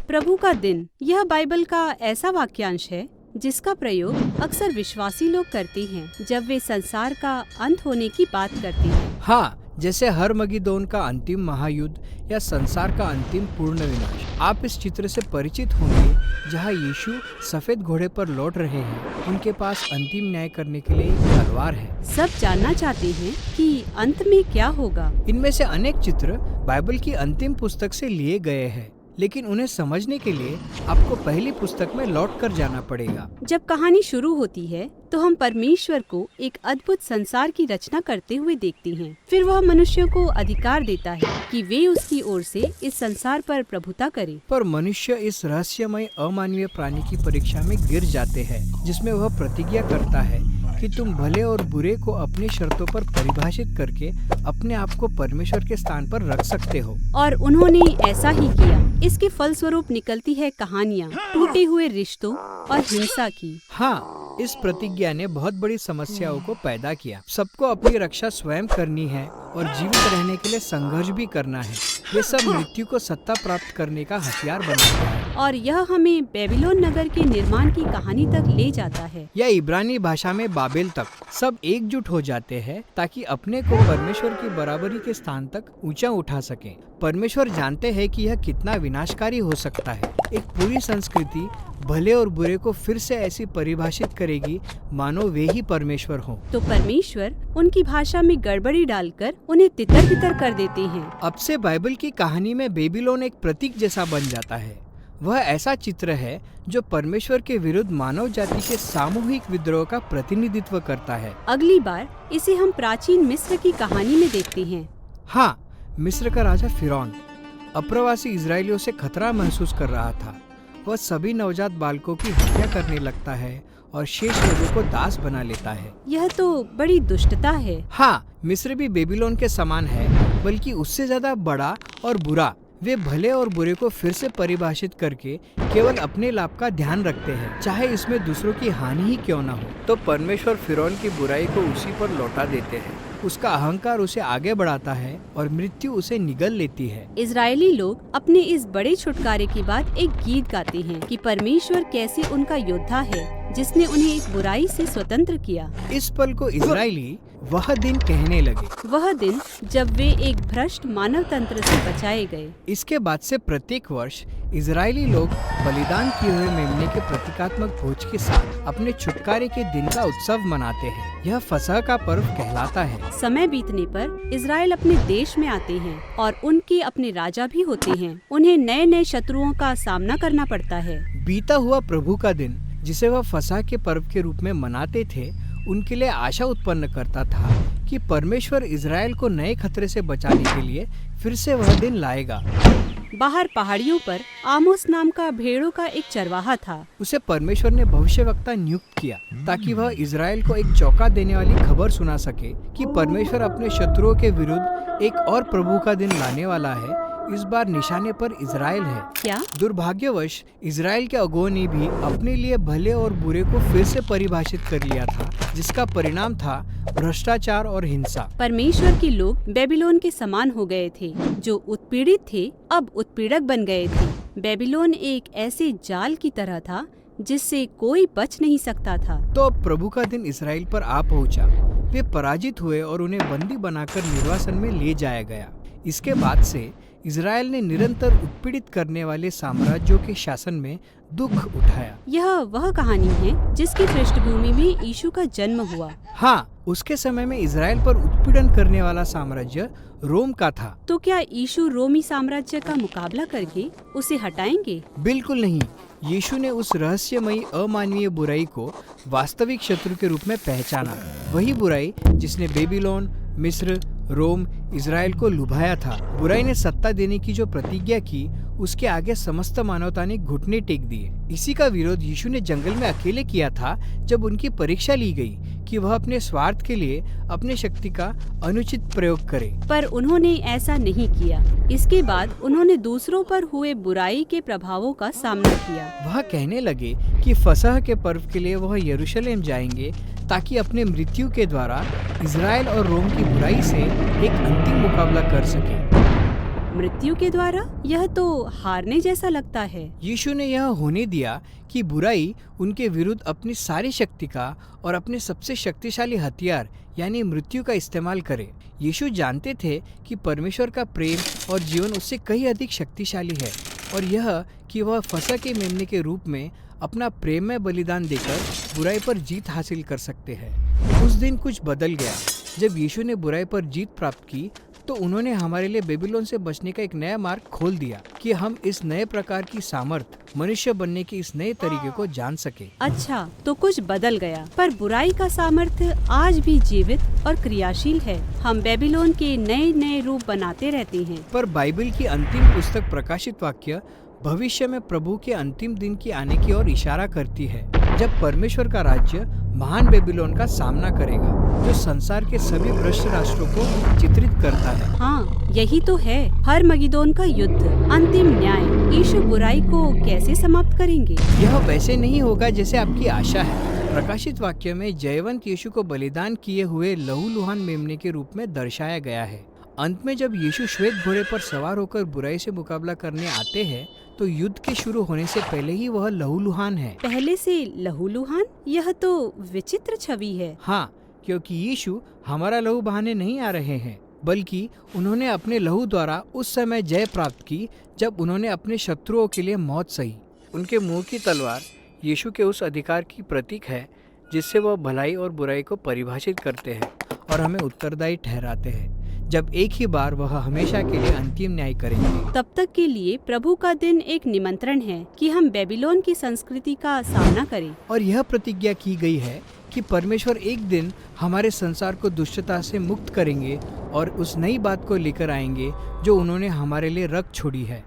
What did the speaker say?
प्रभु का दिन, यह बाइबल का ऐसा वाक्यांश है जिसका प्रयोग अक्सर विश्वासी लोग करते हैं जब वे संसार का अंत होने की बात करते हैं। हाँ, जैसे हरमगिदोन का अंतिम महायुद्ध या संसार का अंतिम पूर्ण विनाश। आप इस चित्र से परिचित होंगे जहाँ यीशु सफेद घोड़े पर लौट रहे हैं। उनके पास अंतिम न्याय करने के लिए एक तलवार है। सब जानना चाहते हैं कि अंत में क्या होगा। इनमें से अनेक चित्र बाइबल की अंतिम पुस्तक से लिए गए हैं, लेकिन उन्हें समझने के लिए आपको पहली पुस्तक में लौट कर जाना पड़ेगा। जब कहानी शुरू होती है तो हम परमेश्वर को एक अद्भुत संसार की रचना करते हुए देखते हैं। फिर वह मनुष्यों को अधिकार देता है कि वे उसकी ओर से इस संसार पर प्रभुता करें। पर मनुष्य इस रहस्यमय अमानवीय प्राणी की परीक्षा में गिर जाते हैं, जिसमें वह प्रतिज्ञा करता है कि तुम भले और बुरे को अपनी शर्तों पर परिभाषित करके अपने आप को परमेश्वर के स्थान पर रख सकते हो। और उन्होंने ऐसा ही किया। इसके फलस्वरूप निकलती है कहानियाँ टूटे हुए रिश्तों और हिंसा की। हाँ, इस प्रतिज्ञा ने बहुत बड़ी समस्याओं को पैदा किया। सबको अपनी रक्षा स्वयं करनी है और जीवित रहने के लिए संघर्ष भी करना है। ये सब मृत्यु को सत्ता प्राप्त करने का हथियार बनाता है। और यह हमें बेबीलोन नगर के निर्माण की कहानी तक ले जाता है। या इब्रानी भाषा में बाबेल तक। सब एकजुट हो जाते हैं ताकि अपने को परमेश्वर की बराबरी के स्थान तक ऊंचा उठा सकें। परमेश्वर जानते हैं कि यह कितना विनाशकारी हो सकता है। एक पूरी संस्कृति भले और बुरे को फिर से ऐसी परिभाषित करेगी मानो वे ही परमेश्वर हों। तो परमेश्वर उनकी भाषा में गड़बड़ी डालकर उन्हें तितर बितर कर देते हैं। अब से बाइबल की कहानी में बेबीलोन एक प्रतीक जैसा बन जाता है। वह ऐसा चित्र है जो परमेश्वर के विरुद्ध मानव जाति के सामूहिक विद्रोह का प्रतिनिधित्व करता है। अगली बार इसे हम प्राचीन मिस्र की कहानी में देखते हैं। हाँ, मिस्र का राजा फिरौन अप्रवासी इजरायलियों से खतरा महसूस कर रहा था। वह सभी नवजात बालकों की हत्या करने लगता है और शेष लोगों को दास बना लेता है। यह तो बड़ी दुष्टता है। हाँ, मिस्र भी बेबीलोन के समान है, बल्कि उससे ज्यादा बड़ा और बुरा। वे भले और बुरे को फिर से परिभाषित करके केवल अपने लाभ का ध्यान रखते हैं, चाहे इसमें दूसरों की हानि ही क्यों न हो। तो परमेश्वर फिरौन की बुराई को उसी पर लौटा देते हैं। उसका अहंकार उसे आगे बढ़ाता है और मृत्यु उसे निगल लेती है। इजरायली लोग अपने इस बड़े छुटकारे के बाद एक गीत गाते हैं कि परमेश्वर कैसे उनका योद्धा है जिसने उन्हें इस बुराई से स्वतंत्र किया। इस पल को इजरायली वह दिन कहने लगे। वह दिन जब वे एक भ्रष्ट मानव तंत्र से बचाए गए। इसके बाद से प्रत्येक वर्ष इजरायली लोग बलिदान किए हुए मेमने के प्रतीकात्मक भोज के साथ अपने छुटकारे के दिन का उत्सव मनाते हैं। यह फसह का पर्व कहलाता है। समय बीतने पर इजराइल अपने देश में आते हैं और उनके अपने राजा भी होते हैं। उन्हें नए नए शत्रुओं का सामना करना पड़ता है। बीता हुआ प्रभु का दिन, जिसे वह फसह के पर्व के रूप में मनाते थे, उनके लिए आशा उत्पन्न करता था कि परमेश्वर इजराइल को नए खतरे से बचाने के लिए फिर से वह दिन लाएगा। बाहर पहाड़ियों पर आमोस नाम का भेड़ों का एक चरवाहा था। उसे परमेश्वर ने भविष्यवक्ता नियुक्त किया ताकि वह इजराइल को एक चौंका देने वाली खबर सुना सके कि परमेश्वर अपने शत्रुओं के विरुद्ध एक और प्रभु का दिन लाने वाला है। इस बार निशाने पर इजराइल है। क्या दुर्भाग्यवश इजराइल के अगुओं ने भी अपने लिए भले और बुरे को फिर से परिभाषित कर लिया था, जिसका परिणाम था भ्रष्टाचार और हिंसा। परमेश्वर के लोग बेबीलोन के समान हो गए थे। जो उत्पीड़ित थे अब उत्पीड़क बन गए थे। बेबीलोन एक ऐसे जाल की तरह था जिससे कोई बच नहीं सकता था। तो अब प्रभु का दिन इजराइल पर आ पहुंचा। वे पराजित हुए और उन्हें बंदी बनाकर निर्वासन में ले जाया गया। इसके बाद से इजराइल ने निरंतर उत्पीड़ित करने वाले साम्राज्यों के शासन में दुख उठाया। यह वह कहानी है जिसकी पृष्ठभूमि में यीशु का जन्म हुआ। हाँ, उसके समय में इजराइल पर उत्पीड़न करने वाला साम्राज्य रोम का था। तो क्या यीशु रोमी साम्राज्य का मुकाबला करके उसे हटाएंगे? बिल्कुल नहीं। यीशु ने उस रहस्यमयी अमानवीय बुराई को वास्तविक शत्रु के रूप में पहचाना। वही बुराई जिसने बेबीलोन, मिस्र, रोम, इजराइल को लुभाया था। बुराई ने सत्ता देने की जो प्रतिज्ञा की, उसके आगे समस्त मानवता ने घुटने टेक दिए। इसी का विरोध यीशु ने जंगल में अकेले किया था, जब उनकी परीक्षा ली गई कि वह अपने स्वार्थ के लिए अपने शक्ति का अनुचित प्रयोग करे। पर उन्होंने ऐसा नहीं किया। इसके बाद उन्होंने दूसरों पर हुए बुराई के प्रभावों का सामना किया। वह कहने लगे कि फसह के पर्व के लिए वह यरूशलेम जाएंगे ताकि अपने मृत्यु के द्वारा इजराइल और रोम की बुराई से एक अंतिम मुकाबला कर सके। मृत्यु के द्वारा? यह तो हारने जैसा लगता है। यीशु ने यह होने दिया कि बुराई उनके विरुद्ध अपनी सारी शक्ति का और अपने सबसे शक्तिशाली हथियार यानी मृत्यु का इस्तेमाल करे। यीशु जानते थे कि परमेश्वर का प्रेम और जीवन उससे कहीं अधिक शक्तिशाली है और यह कि वह फसह के मेमने के रूप में अपना प्रेममय बलिदान देकर बुराई पर जीत हासिल कर सकते हैं। उस दिन कुछ बदल गया। जब यीशु ने बुराई पर जीत प्राप्त की तो उन्होंने हमारे लिए बेबीलोन से बचने का एक नया मार्ग खोल दिया कि हम इस नए प्रकार की सामर्थ मनुष्य बनने के इस नए तरीके को जान सके। अच्छा, तो कुछ बदल गया, पर बुराई का सामर्थ्य आज भी जीवित और क्रियाशील है। हम बेबीलोन के नए नए रूप बनाते रहते हैं। पर बाइबल की अंतिम पुस्तक प्रकाशित वाक्य भविष्य में प्रभु के अंतिम दिन की आने की ओर इशारा करती है, जब परमेश्वर का राज्य महान बेबीलोन का सामना करेगा, जो संसार के सभी भ्रष्ट राष्ट्रों को चित्रित करता है। हाँ, यही तो है हरमगिदोन का युद्ध, अंतिम न्याय। यीशु बुराई को कैसे समाप्त करेंगे? यह वैसे नहीं होगा जैसे आपकी आशा है। प्रकाशित वाक्य में जयवंत यीशु को बलिदान किए हुए लहूलुहान मेमने के रूप में दर्शाया गया है। अंत में जब यीशु श्वेत घोड़े पर सवार होकर बुराई से मुकाबला करने आते हैं तो युद्ध के शुरू होने से पहले ही वह लहूलुहान है। पहले से लहूलुहान? यह तो विचित्र छवि है। हाँ, क्योंकि यीशु हमारा लहू बहाने नहीं आ रहे हैं, बल्कि उन्होंने अपने लहू द्वारा उस समय जय प्राप्त की जब उन्होंने अपने शत्रुओं के लिए मौत सही। उनके मुंह की तलवार यीशु के उस अधिकार की प्रतीक है जिससे वह भलाई और बुराई को परिभाषित करते हैं और हमें उत्तरदायी ठहराते हैं, जब एक ही बार वह हमेशा के लिए अंतिम न्याय करेंगे। तब तक के लिए प्रभु का दिन एक निमंत्रण है कि हम बेबीलोन की संस्कृति का सामना करें। और यह प्रतिज्ञा की गई है कि परमेश्वर एक दिन हमारे संसार को दुष्टता से मुक्त करेंगे और उस नई बात को लेकर आएंगे जो उन्होंने हमारे लिए रख छोड़ी है।